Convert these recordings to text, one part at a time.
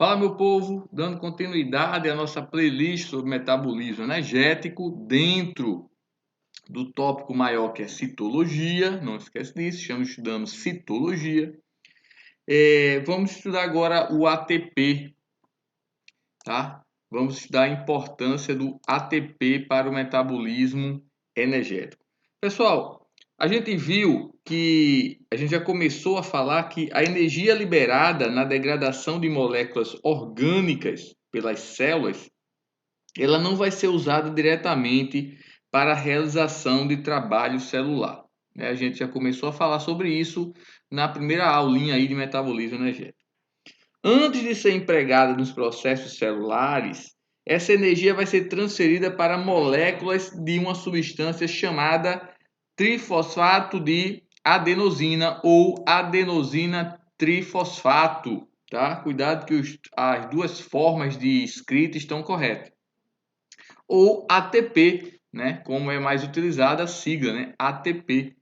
Fala, meu povo, dando continuidade à nossa playlist sobre metabolismo energético dentro do tópico maior que é citologia. Não esquece disso, estamos estudando citologia. Vamos estudar agora o ATP, tá? Vamos estudar a importância do ATP para o metabolismo energético. Pessoal, a gente viu que a gente já começou a falar que a energia liberada na degradação de moléculas orgânicas pelas células, ela não vai ser usada diretamente para a realização de trabalho celular, né? A gente já começou a falar sobre isso na primeira aulinha aí de metabolismo energético. Antes de ser empregada nos processos celulares, essa energia vai ser transferida para moléculas de uma substância chamada trifosfato de adenosina ou adenosina trifosfato, tá? Cuidado que as duas formas de escrita estão corretas. Ou ATP, né? Como é mais utilizada a sigla, né? ATP.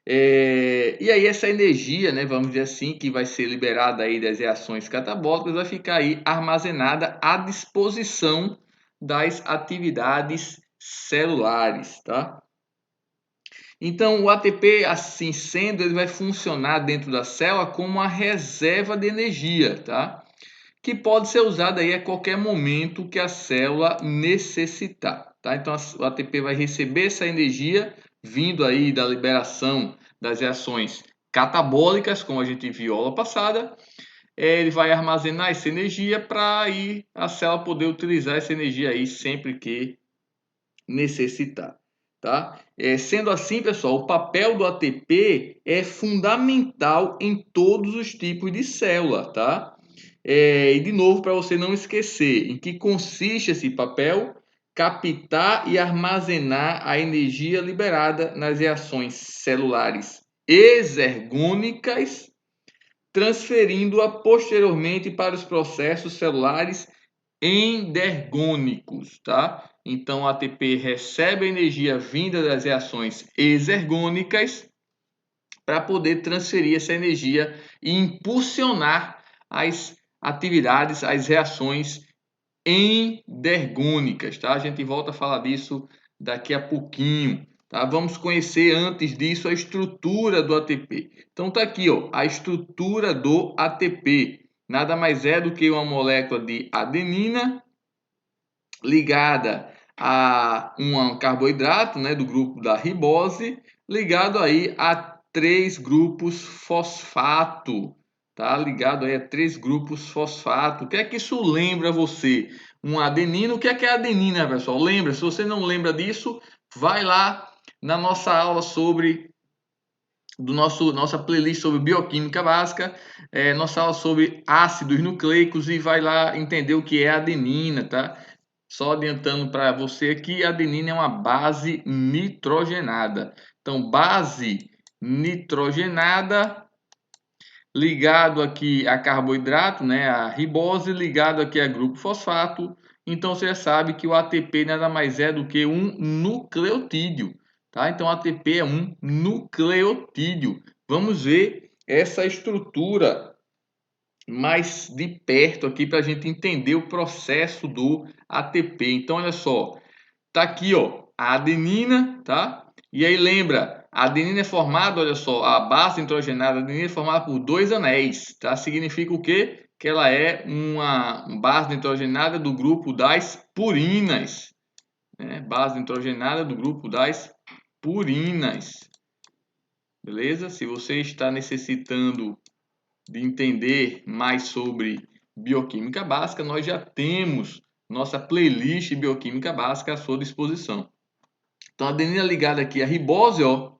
E aí essa energia, né, vamos dizer assim, que vai ser liberada aí das reações catabólicas, vai ficar aí armazenada à disposição das atividades celulares, tá? Então o ATP, assim sendo, ele vai funcionar dentro da célula como uma reserva de energia, tá? Que pode ser usada aí a qualquer momento que a célula necessitar, tá? Então o ATP vai receber essa energia vindo aí da liberação das reações catabólicas, como a gente viu na aula passada. Ele vai armazenar essa energia para aí a célula poder utilizar essa energia aí sempre que necessitar, tá? Sendo assim, pessoal, o papel do ATP é fundamental em todos os tipos de célula, tá? E de novo, para você não esquecer, em que consiste esse papel? Captar e armazenar a energia liberada nas reações celulares exergônicas, transferindo-a posteriormente para os processos celulares endergônicos, tá? Então, o ATP recebe a energia vinda das reações exergônicas para poder transferir essa energia e impulsionar as atividades, as reações endergônicas, tá? A gente volta a falar disso daqui a pouquinho, tá? Vamos conhecer antes disso a estrutura do ATP. Então tá aqui, ó, a estrutura do ATP. Nada mais é do que uma molécula de adenina ligada a um carboidrato, né, do grupo da ribose, ligado aí a três grupos fosfato, tá? Ligado aí a três grupos fosfato. O que é que isso lembra você? Um adenina. O que é a adenina, pessoal? Lembra? Se você não lembra disso, vai lá na nossa aula sobre nossa playlist sobre bioquímica básica, nossa aula sobre ácidos nucleicos, e vai lá entender o que é adenina, tá? Só adiantando para você aqui, a adenina é uma base nitrogenada. Então, base nitrogenada ligado aqui a carboidrato, né, a ribose, ligado aqui a grupo fosfato. Então você já sabe que o ATP nada mais é do que um nucleotídeo, tá? Então ATP é um nucleotídeo. Vamos ver essa estrutura mais de perto aqui para a gente entender o processo do ATP. Então olha só, tá aqui, ó, a adenina, tá? E aí lembra, a adenina é formada, olha só, a base nitrogenada, a adenina é formada por dois anéis, tá? Significa o quê? Que ela é uma base nitrogenada do grupo das purinas, né? Base nitrogenada do grupo das purinas. Beleza? Se você está necessitando de entender mais sobre bioquímica básica, nós já temos nossa playlist bioquímica básica à sua disposição. Então, a adenina ligada aqui à ribose, ó,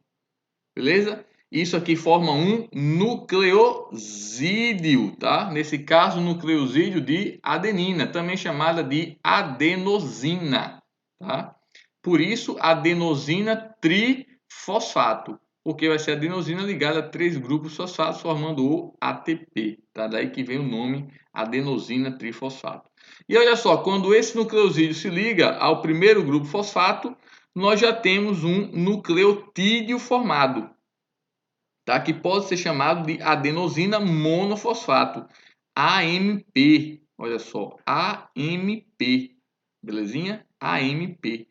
beleza? Isso aqui forma um nucleosídeo, tá? Nesse caso, nucleosídeo de adenina, também chamada de adenosina, tá? Por isso, adenosina trifosfato, porque vai ser adenosina ligada a três grupos fosfatos formando o ATP, tá? Daí que vem o nome adenosina trifosfato. E olha só, quando esse nucleosídeo se liga ao primeiro grupo fosfato, nós já temos um nucleotídeo formado, tá? Que pode ser chamado de adenosina monofosfato. AMP. Olha só, AMP. Belezinha? AMP.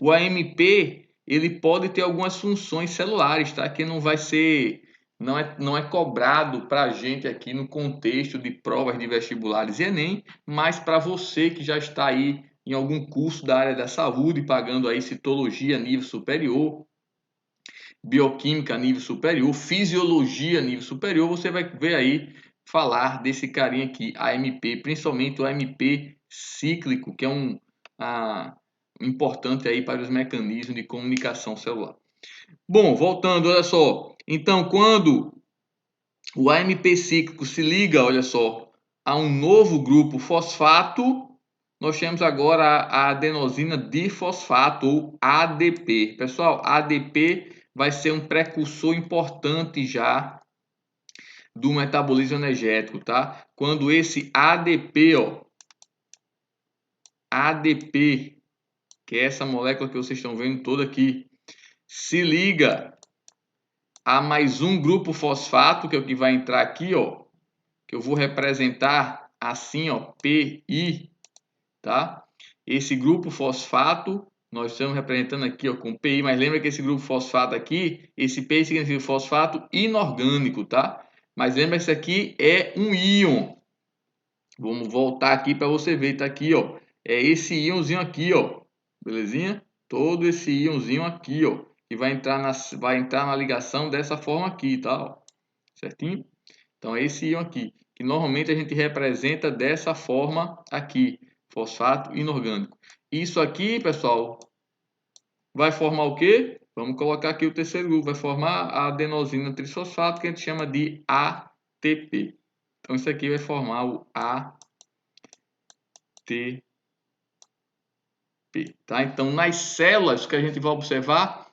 O AMP, ele pode ter algumas funções celulares, tá? Que não vai ser, não é cobrado para a gente aqui no contexto de provas de vestibulares e Enem, mas para você que já está aí em algum curso da área da saúde, pagando aí citologia a nível superior, bioquímica a nível superior, fisiologia a nível superior, você vai ver aí falar desse carinha aqui, AMP, principalmente o AMP cíclico, que é importante aí para os mecanismos de comunicação celular. Bom, voltando, olha só. Então, quando o AMP cíclico se liga, olha só, a um novo grupo fosfato, nós temos agora a adenosina difosfato, ou ADP. Pessoal, ADP vai ser um precursor importante já do metabolismo energético, tá? Quando esse ADP, ó, ADP, que é essa molécula que vocês estão vendo toda aqui, se liga a mais um grupo fosfato, que é o que vai entrar aqui, ó, que eu vou representar assim, ó, PI, tá? Esse grupo fosfato, nós estamos representando aqui, ó, com PI, mas lembra que esse grupo fosfato aqui, esse PI significa fosfato inorgânico, tá? Mas lembra que isso aqui é um íon. Vamos voltar aqui para você ver, tá aqui, ó. É esse íonzinho aqui, ó. Belezinha? Todo esse íonzinho aqui, ó, que vai entrar na ligação dessa forma aqui, tá? Ó. Certinho? Então é esse íon aqui, que normalmente a gente representa dessa forma aqui, fosfato inorgânico. Isso aqui, pessoal, vai formar o quê? Vamos colocar aqui o terceiro grupo, vai formar a adenosina trisfosfato, que a gente chama de ATP. Então isso aqui vai formar o ATP, tá? Então nas células que a gente vai observar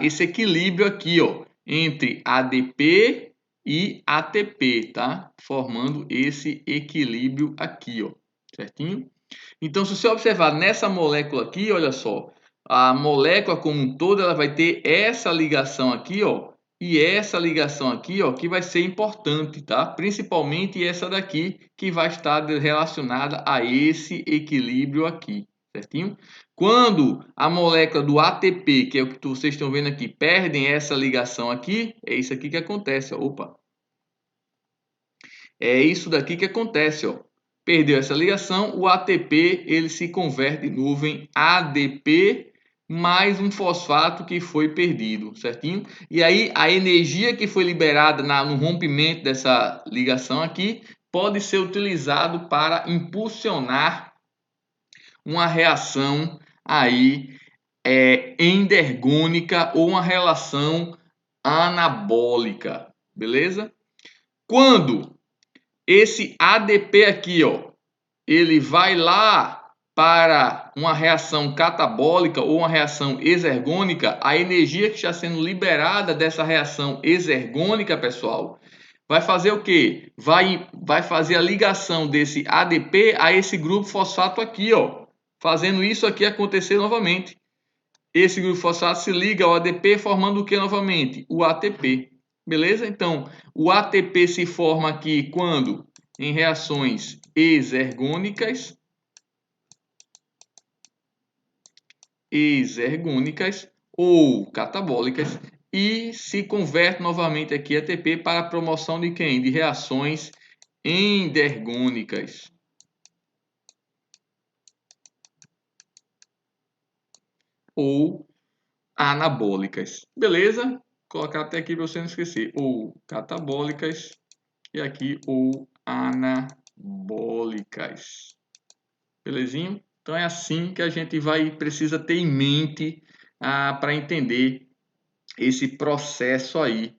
esse equilíbrio aqui, ó, entre ADP e ATP, tá? Formando esse equilíbrio aqui, ó, certinho? Então, se você observar nessa molécula aqui, olha só, a molécula como um todo, ela vai ter essa ligação aqui, ó, e essa ligação aqui, ó, que vai ser importante, tá? Principalmente essa daqui, que vai estar relacionada a esse equilíbrio aqui, certinho? Quando a molécula do ATP, que é o que vocês estão vendo aqui, perdem essa ligação aqui, é isso aqui que acontece, ó. Opa! É isso daqui que acontece, ó. Perdeu essa ligação, o ATP ele se converte de novo em ADP mais um fosfato que foi perdido, certinho? E aí a energia que foi liberada no rompimento dessa ligação aqui pode ser utilizado para impulsionar uma reação aí endergônica ou uma relação anabólica, beleza? Quando esse ADP aqui, ó, ele vai lá para uma reação catabólica ou uma reação exergônica, a energia que está sendo liberada dessa reação exergônica, pessoal, vai fazer o quê? Vai fazer a ligação desse ADP a esse grupo fosfato aqui, ó, fazendo isso aqui acontecer novamente. Esse grupo fosfato se liga ao ADP formando o que novamente? O ATP. Beleza? Então, o ATP se forma aqui quando? Em reações exergônicas ou catabólicas e se converte novamente aqui ATP para a promoção de quem? De reações endergônicas. Ou anabólicas. Beleza? Vou colocar até aqui para você não esquecer. Ou catabólicas e aqui ou anabólicas. Belezinho? Então é assim que a gente precisa ter em mente para entender esse processo aí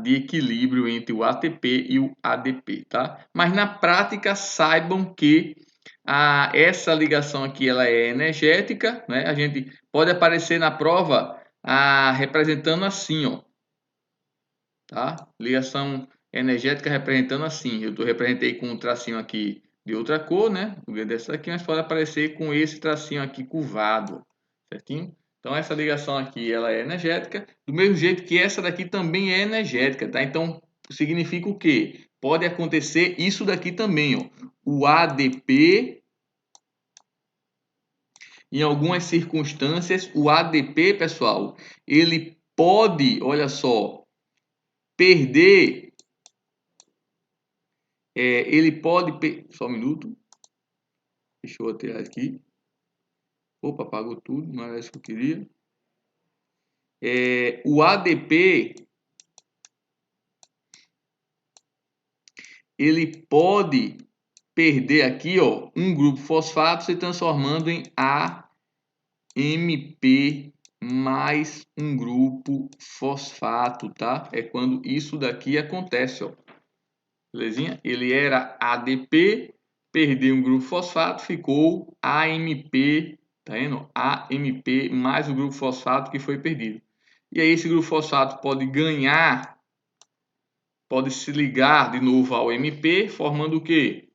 de equilíbrio entre o ATP e o ADP, tá? Mas na prática saibam que essa ligação aqui ela é energética, né? A gente pode aparecer na prova representando assim, ó, tá? Ligação energética representando assim. Eu representei com um tracinho aqui de outra cor, né? O dessa aqui, mas pode aparecer com esse tracinho aqui curvado, certinho? Então essa ligação aqui ela é energética, do mesmo jeito que essa daqui também é energética, tá? Então significa o quê? Pode acontecer isso daqui também, ó. O ADP, em algumas circunstâncias, o ADP, pessoal, ele pode, olha só, perder, só um minuto, deixa eu tirar aqui. Opa, apagou tudo, não era isso que eu queria. O ADP, ele pode perder aqui, ó, um grupo fosfato se transformando em AMP mais um grupo fosfato, tá? É quando isso daqui acontece, ó. Belezinha? Ele era ADP, perdeu um grupo fosfato, ficou AMP, tá vendo? AMP mais o grupo fosfato que foi perdido. E aí esse grupo fosfato pode ganhar, pode se ligar de novo ao MP, formando o quê?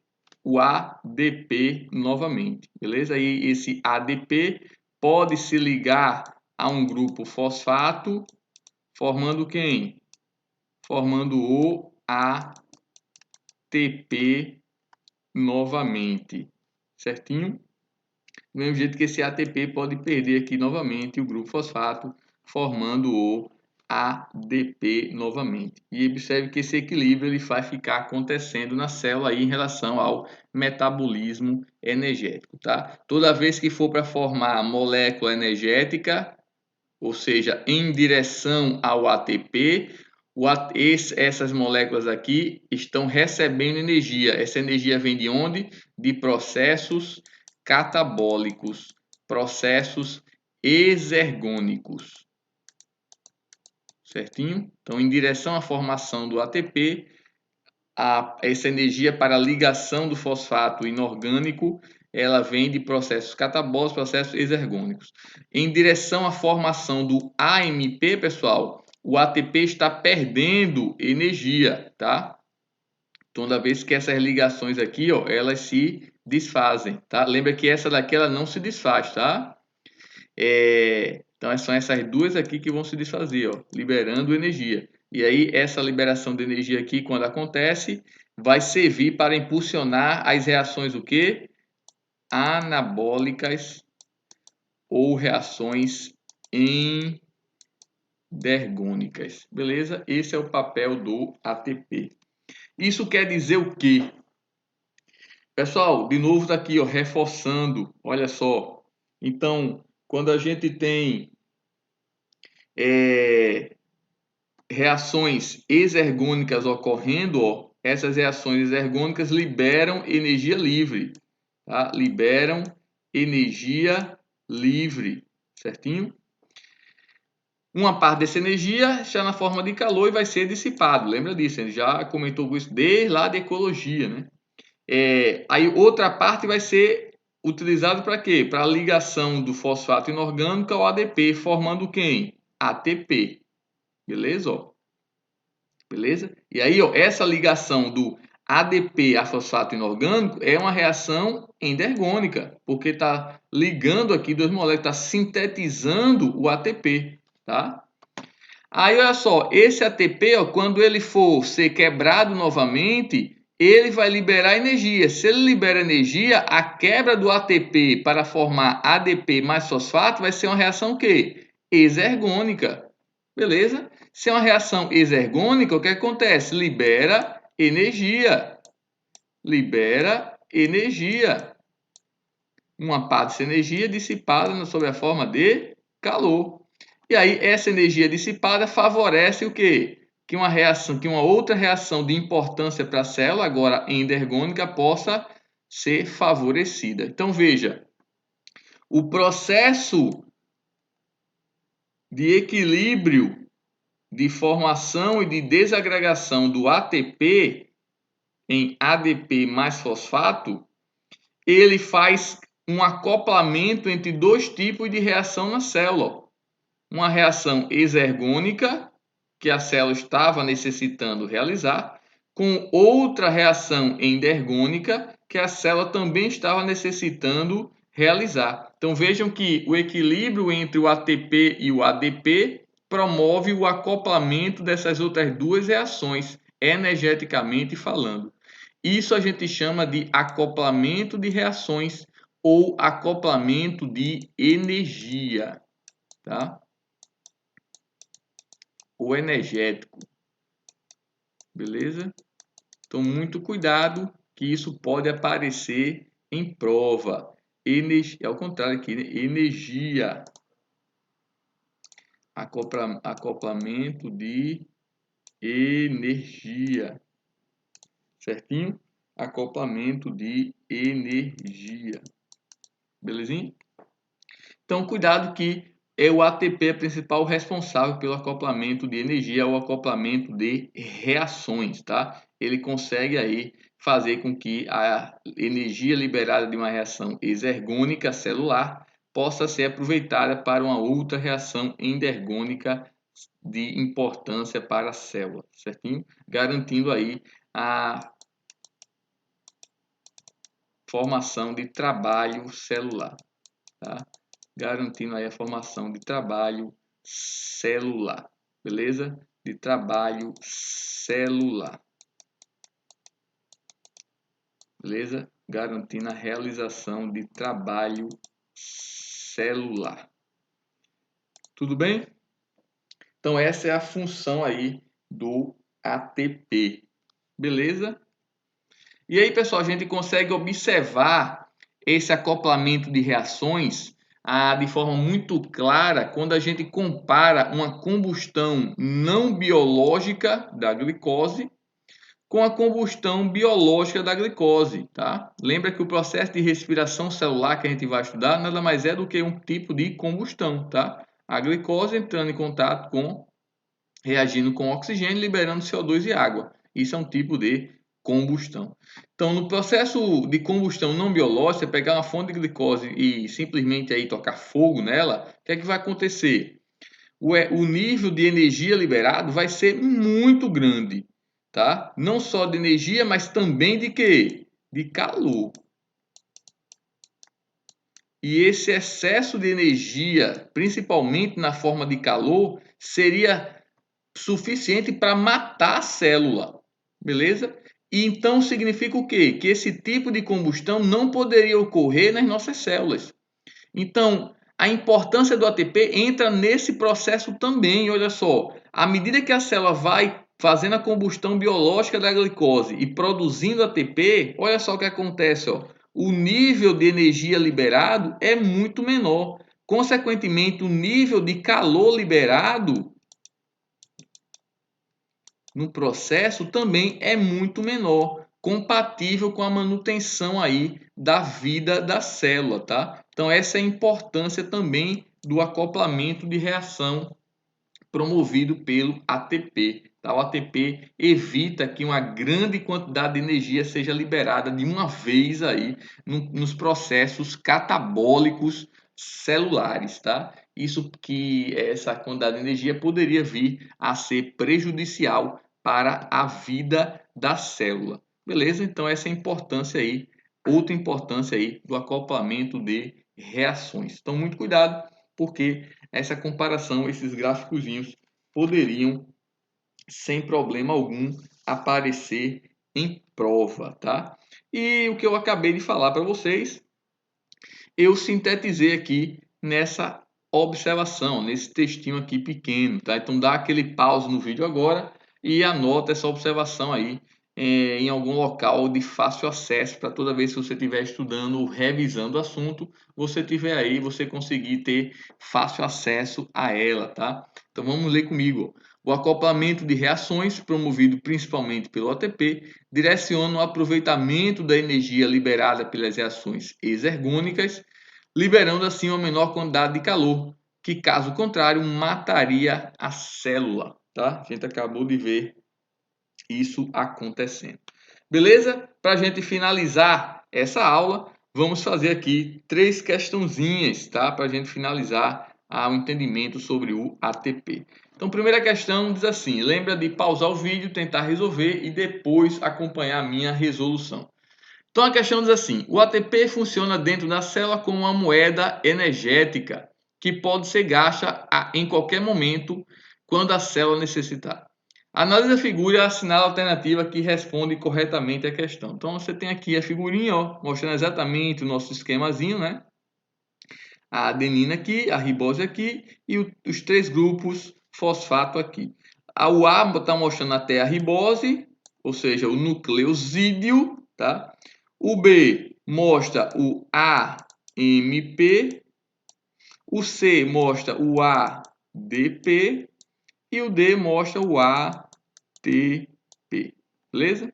O ADP novamente, beleza? Aí esse ADP pode se ligar a um grupo fosfato, formando quem? Formando o ATP novamente, certinho? Do mesmo jeito que esse ATP pode perder aqui novamente o grupo fosfato, formando o ADP novamente. E observe que esse equilíbrio ele vai ficar acontecendo na célula aí em relação ao metabolismo energético, tá? Toda vez que for para formar molécula energética, ou seja, em direção ao ATP, essas moléculas aqui estão recebendo energia. Essa energia vem de onde? De processos catabólicos, processos exergônicos. Certinho? Então, em direção à formação do ATP, essa energia para a ligação do fosfato inorgânico, ela vem de processos catabólicos, processos exergônicos. Em direção à formação do AMP, pessoal, o ATP está perdendo energia, tá? Toda vez que essas ligações aqui, ó, elas se desfazem, tá? Lembra que essa daqui ela não se desfaz, tá? Então são essas duas aqui que vão se desfazer, ó, liberando energia. E aí essa liberação de energia aqui, quando acontece, vai servir para impulsionar as reações o quê? Anabólicas ou reações endergônicas. Beleza? Esse é o papel do ATP. Isso quer dizer o quê? Pessoal, de novo tá aqui, ó, reforçando, olha só. Então, quando a gente tem reações exergônicas ocorrendo, ó, essas reações exergônicas liberam energia livre, tá? Liberam energia livre, certinho? Uma parte dessa energia está na forma de calor e vai ser dissipado. Lembra disso? A gente já comentou isso desde lá de ecologia, né? Aí outra parte vai ser utilizado para quê? Para a ligação do fosfato inorgânico ao ADP, formando quem? ATP. Beleza? Ó. Beleza? E aí, ó, essa ligação do ADP a fosfato inorgânico é uma reação endergônica, porque está ligando aqui duas moléculas, está sintetizando o ATP, tá? Aí, olha só, esse ATP, ó, quando ele for ser quebrado novamente, ele vai liberar energia. Se ele libera energia, a quebra do ATP para formar ADP mais fosfato vai ser uma reação o quê? Exergônica. Beleza? Se é uma reação exergônica, o que acontece? Libera energia. Libera energia. Uma parte dessa energia dissipada sob a forma de calor. E aí essa energia dissipada favorece o quê? Que uma outra reação de importância para a célula, agora endergônica, possa ser favorecida. Então veja, o processo de equilíbrio de formação e de desagregação do ATP em ADP mais fosfato, ele faz um acoplamento entre dois tipos de reação na célula. Uma reação exergônica, que a célula estava necessitando realizar, com outra reação endergônica, que a célula também estava necessitando realizar. Então vejam que o equilíbrio entre o ATP e o ADP promove o acoplamento dessas outras duas reações, energeticamente falando. Isso a gente chama de acoplamento de reações ou acoplamento de energia, tá? Ou energético, beleza? Então muito cuidado que isso pode aparecer em prova. É ao contrário aqui, né? Energia. Acoplamento de energia. Certinho? Acoplamento de energia. Belezinha? Então, cuidado que é o ATP principal responsável pelo acoplamento de energia ou acoplamento de reações, tá? Ele consegue aí fazer com que a energia liberada de uma reação exergônica celular possa ser aproveitada para uma outra reação endergônica de importância para a célula, certinho? Garantindo aí a formação de trabalho celular, tá? Garantindo aí a formação de trabalho celular, beleza? De trabalho celular, beleza? Garantindo a realização de trabalho celular. Tudo bem? Então essa é a função aí do ATP, beleza? E aí, pessoal, a gente consegue observar esse acoplamento de reações de forma muito clara quando a gente compara uma combustão não biológica da glicose com a combustão biológica da glicose, tá? Lembra que o processo de respiração celular que a gente vai estudar nada mais é do que um tipo de combustão, tá? A glicose entrando em contato reagindo com oxigênio, liberando CO2 e água. Isso é um tipo de combustão. Então, no processo de combustão não biológica, você pegar uma fonte de glicose e simplesmente aí tocar fogo nela, o que é que vai acontecer? O nível de energia liberado vai ser muito grande, tá? Não só de energia, mas também de quê? De calor. E esse excesso de energia, principalmente na forma de calor, seria suficiente para matar a célula, beleza? E então significa o quê? Que esse tipo de combustão não poderia ocorrer nas nossas células. Então, a importância do ATP entra nesse processo também. Olha só, à medida que a célula vai fazendo a combustão biológica da glicose e produzindo ATP, olha só o que acontece, ó. O nível de energia liberado é muito menor. Consequentemente, o nível de calor liberado no processo também é muito menor, compatível com a manutenção aí da vida da célula, tá? Então essa é a importância também do acoplamento de reação promovido pelo ATP. Tá? O ATP evita que uma grande quantidade de energia seja liberada de uma vez aí nos processos catabólicos celulares, tá? Isso que essa quantidade de energia poderia vir a ser prejudicial para a vida da célula. Beleza? Então essa é a importância aí, outra importância aí do acoplamento de reações. Então muito cuidado, porque essa comparação, esses gráficozinhos poderiam, sem problema algum, aparecer em prova, tá? E o que eu acabei de falar para vocês, eu sintetizei aqui nessa observação, nesse textinho aqui pequeno, tá? Então dá aquele pause no vídeo agora e anota essa observação aí em algum local de fácil acesso para toda vez que você estiver estudando ou revisando o assunto, você tiver aí, você conseguir ter fácil acesso a ela, tá? Então vamos ler comigo. O acoplamento de reações, promovido principalmente pelo ATP, direciona o aproveitamento da energia liberada pelas reações exergônicas, liberando assim uma menor quantidade de calor, que caso contrário mataria a célula, tá? A gente acabou de ver isso acontecendo. Beleza? Para a gente finalizar essa aula, vamos fazer aqui 3 questãozinhas, tá? Para a gente finalizar o entendimento sobre o ATP. Então, primeira questão diz assim: lembra de pausar o vídeo, tentar resolver e depois acompanhar a minha resolução. Então a questão diz assim: o ATP funciona dentro da célula como uma moeda energética que pode ser gasta em qualquer momento quando a célula necessitar. Analise a figura e assinale a alternativa que responde corretamente a questão. Então você tem aqui a figurinha, ó, mostrando exatamente o nosso esquemazinho, né? A adenina aqui, a ribose aqui e os 3 grupos fosfato aqui. O A está mostrando até a ribose, ou seja, o nucleosídeo, tá? O B mostra o AMP, o C mostra o ADP e o D mostra o ATP, beleza?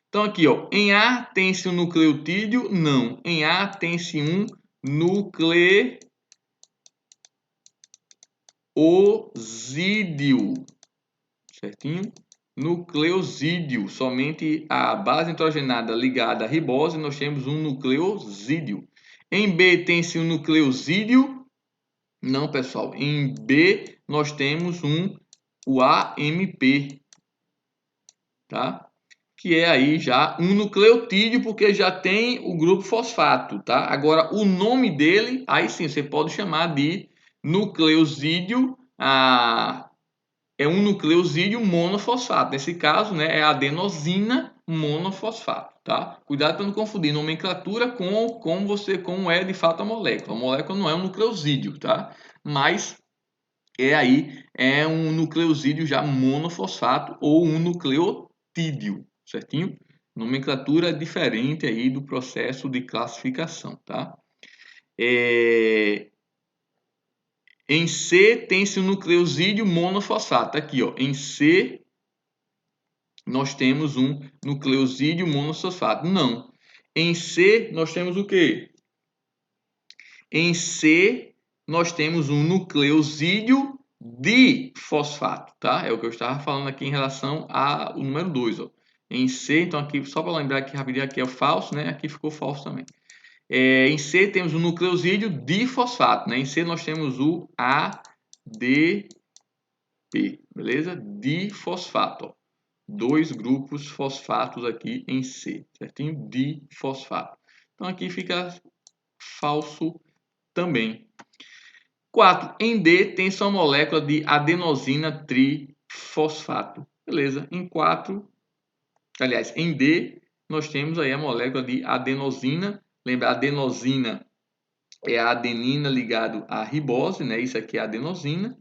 Então aqui, ó, em A tem-se um nucleotídeo? Não. Em A tem-se um nucleosídeo, certinho? Nucleosídeo, somente a base nitrogenada ligada à ribose, nós temos um nucleosídeo. Em B tem-se um nucleosídeo? Não, pessoal. Em B nós temos o AMP, tá? Que é aí já um nucleotídeo, porque já tem o grupo fosfato, tá? Agora, o nome dele, aí sim, você pode chamar de nucleosídeo, é um nucleosídeo monofosfato. Nesse caso, né, é adenosina monofosfato, tá? Cuidado para não confundir nomenclatura com como é de fato a molécula. A molécula não é um nucleosídeo, tá? Mas é um nucleosídeo já monofosfato ou um nucleotídeo, certinho? Nomenclatura diferente aí do processo de classificação, tá? Em C tem-se um nucleosídeo monofosfato. Aqui, ó, em C nós temos um nucleosídeo monofosfato. Não. Em C nós temos o quê? Em C nós temos um nucleosídeo difosfato, tá? É o que eu estava falando aqui em relação ao número 2, ó. Em C, então aqui, só para lembrar aqui rapidinho, aqui é o falso, né? Aqui ficou falso também. Em C temos um nucleosídeo difosfato, né? Em C nós temos o ADP, beleza? Difosfato, ó. 2 grupos fosfatos aqui em C, certinho? Difosfato. Então aqui fica falso também. 4. Em D tem sua molécula de adenosina trifosfato. Beleza? Em D nós temos aí a molécula de adenosina. Lembra, adenosina é a adenina ligado à ribose, né? Isso aqui é adenosina.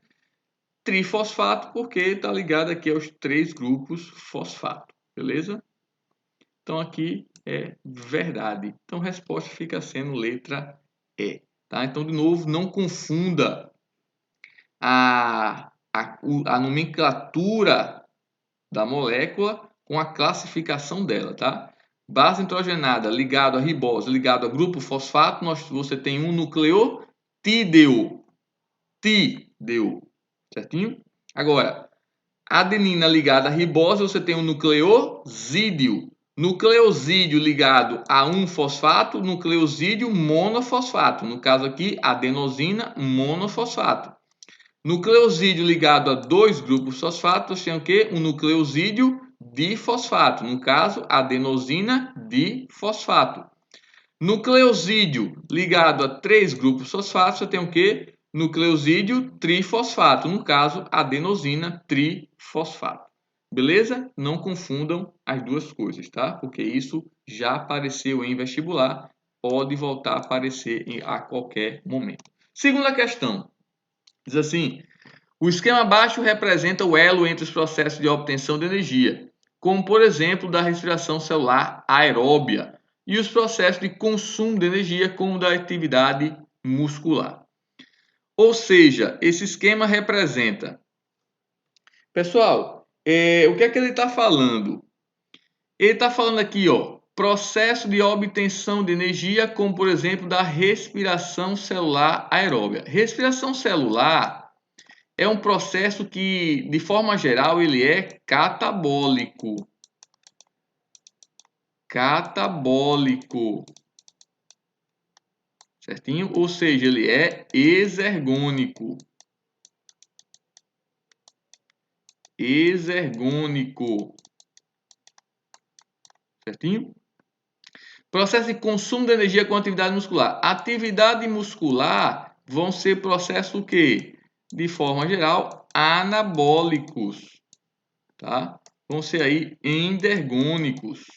Trifosfato porque está ligado aqui aos 3 grupos fosfato. Beleza? Então aqui é verdade. Então a resposta fica sendo letra E. Tá? Então, de novo, não confunda a nomenclatura da molécula com a classificação dela, tá? Base nitrogenada ligado à ribose, ligado a grupo fosfato, você tem um nucleotídeo, certinho? Agora, adenina ligada à ribose, você tem um nucleosídeo. Nucleosídeo ligado a um fosfato, nucleosídeo monofosfato. No caso aqui, adenosina monofosfato. Nucleosídeo ligado a 2 grupos fosfatos tem o quê? Um nucleosídeo difosfato. No caso, adenosina difosfato. Nucleosídeo ligado a 3 grupos fosfatos, você tem o quê? Nucleosídeo trifosfato. No caso, adenosina trifosfato. Beleza? Não confundam as duas coisas, tá? Porque isso já apareceu em vestibular, pode voltar a aparecer a qualquer momento. Segunda questão. Diz assim: o esquema abaixo representa o elo entre os processos de obtenção de energia, como por exemplo da respiração celular aeróbia, e os processos de consumo de energia, como da atividade muscular. Ou seja, esse esquema representa. Pessoal, o que é que ele está falando? Ele está falando aqui, ó, processo de obtenção de energia, como por exemplo da respiração celular aeróbia. Respiração celular é um processo que, de forma geral, ele é catabólico. Catabólico. Certinho? Ou seja, ele é exergônico. Exergônico. Certinho? Processo de consumo de energia com atividade muscular. Atividade muscular vão ser processos o quê? De forma geral, anabólicos, tá? Vão ser aí endergônicos,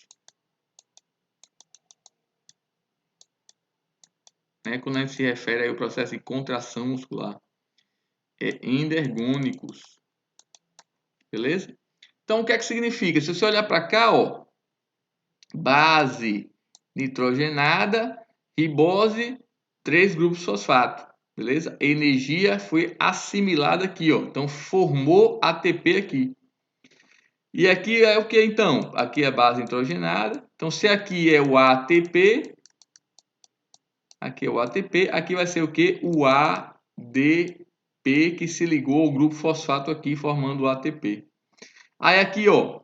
né? Quando a gente se refere aí ao processo de contração muscular, é endergônicos, beleza? Então, o que é que significa? Se você olhar para cá, ó, base nitrogenada, ribose, 3 grupos fosfato, beleza? Energia foi assimilada aqui, ó. Então formou ATP aqui. E aqui é o que então? Aqui é a base nitrogenada. Então se aqui é o ATP, aqui é o ATP, aqui vai ser o que? O ADP que se ligou ao grupo fosfato aqui formando o ATP. Aí aqui, ó,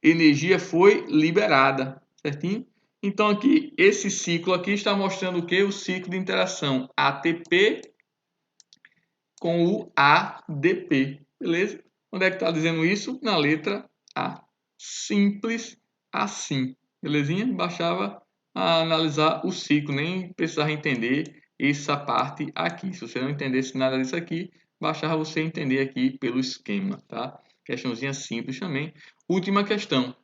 energia foi liberada, certinho? Então aqui, esse ciclo aqui está mostrando o que? O ciclo de interação ATP com o ADP, beleza? Onde é que está dizendo isso? Na letra A. Simples assim, belezinha? Bastava analisar o ciclo, nem precisava entender essa parte aqui. Se você não entendesse nada disso aqui, bastava você entender aqui pelo esquema, tá? Questãozinha simples também. Última questão.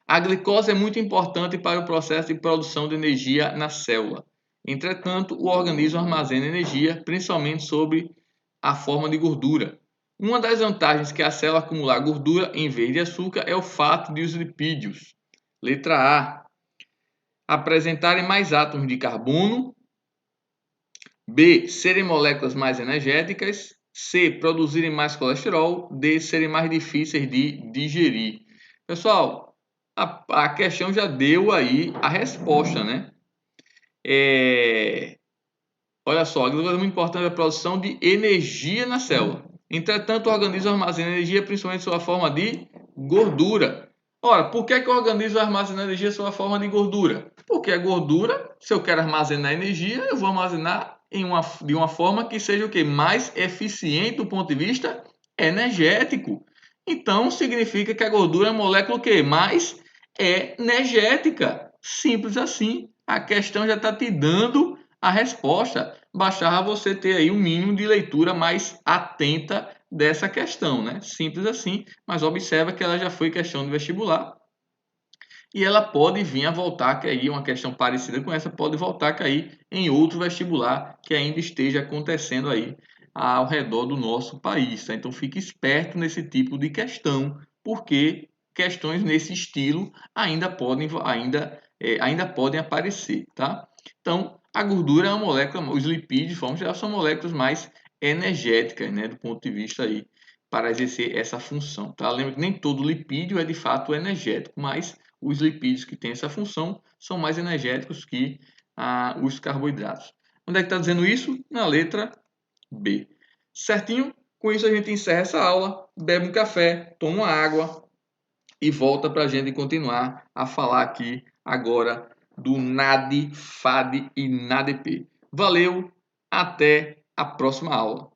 A glicose é muito importante para o processo de produção de energia na célula. Entretanto, o organismo armazena energia, principalmente sob a forma de gordura. Uma das vantagens que a célula acumular gordura em vez de açúcar é o fato de os lipídios, letra A, apresentarem mais átomos de carbono, B, serem moléculas mais energéticas, C, produzirem mais colesterol, D, serem mais difíceis de digerir. Pessoal, a questão já deu aí a resposta, né? Olha só, a glicose é muito importante para a produção de energia na célula. Entretanto, o organismo armazena energia principalmente sob a forma de gordura. Ora, por que o organismo armazena energia sob a forma de gordura? Porque a gordura, se eu quero armazenar energia, eu vou armazenar de uma forma que seja o quê? Mais eficiente do ponto de vista energético. Então, significa que a gordura é uma molécula o quê? Mais energética. Simples assim. A questão já está te dando a resposta. Bastava você ter aí um mínimo de leitura mais atenta dessa questão, né? Simples assim, mas observa que ela já foi questão de vestibular e ela pode vir a voltar a cair, uma questão parecida com essa pode voltar a cair em outro vestibular que ainda esteja acontecendo aí ao redor do nosso país, tá? Então fique esperto nesse tipo de questão, porque questões nesse estilo ainda podem aparecer, tá? Então, a gordura é uma molécula, os lipídios, de forma geral, são moléculas mais energéticas, né, do ponto de vista aí, para exercer essa função, tá? Lembra que nem todo lipídio é de fato energético, mas os lipídios que têm essa função são mais energéticos que os carboidratos. Onde é que está dizendo isso? Na letra B. Certinho? Com isso a gente encerra essa aula, bebe um café, toma uma água e volta para a gente continuar a falar aqui agora do NAD, FAD e NADP. Valeu, até a próxima aula.